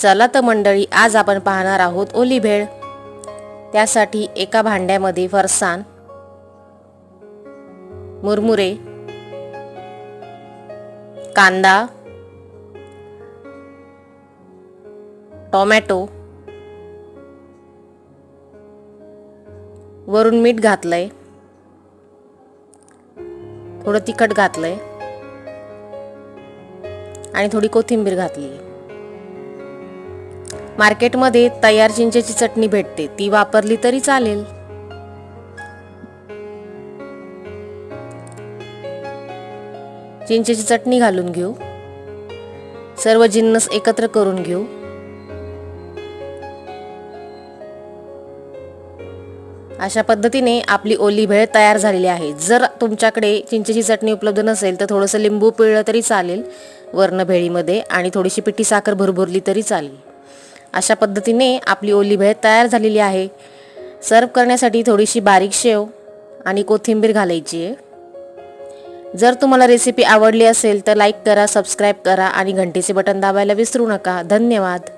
चला तर मंडळी, आज आपण पाहणार आहोत ओली भेळ। त्यासाठी एका भांड्यामध्ये फरसाण, मुरमुरे, कांदा, टोमॅटो, वरून मीठ घातलंय, थोडं तिखट घातलंय आणि थोडी कोथिंबीर घातली। मार्केटमध्ये तयार चिंचेची चटणी भेटते, ती वापरली तरी चालेल। चिंचेची चटणी घालून घेऊ, सर्व जिन्नस एकत्र करून घेऊ। अशा पद्धतीने आपली ओली भेळ तयार झालेली आहे। जर तुमच्याकडे चिंचेची चटणी उपलब्ध नसेल तर थोडंसं लिंबू पिळलं तरी चालेल वर्ण भेळीमध्ये, आणि थोडीशी पिठी साखर भरभरली तरी चालेल। अशा पद्धतीने आपली ओली भेळ तयार झालेली आहे। सर्व करण्यासाठी थोडीशी बारीक शेव आणि कोथिंबीर घालायची आहे। जर तुम्हाला रेसिपी आवडली असेल तर लाईक करा, सबस्क्राइब करा आणि घंटीचे बटन दाबायला विसरू नका। धन्यवाद।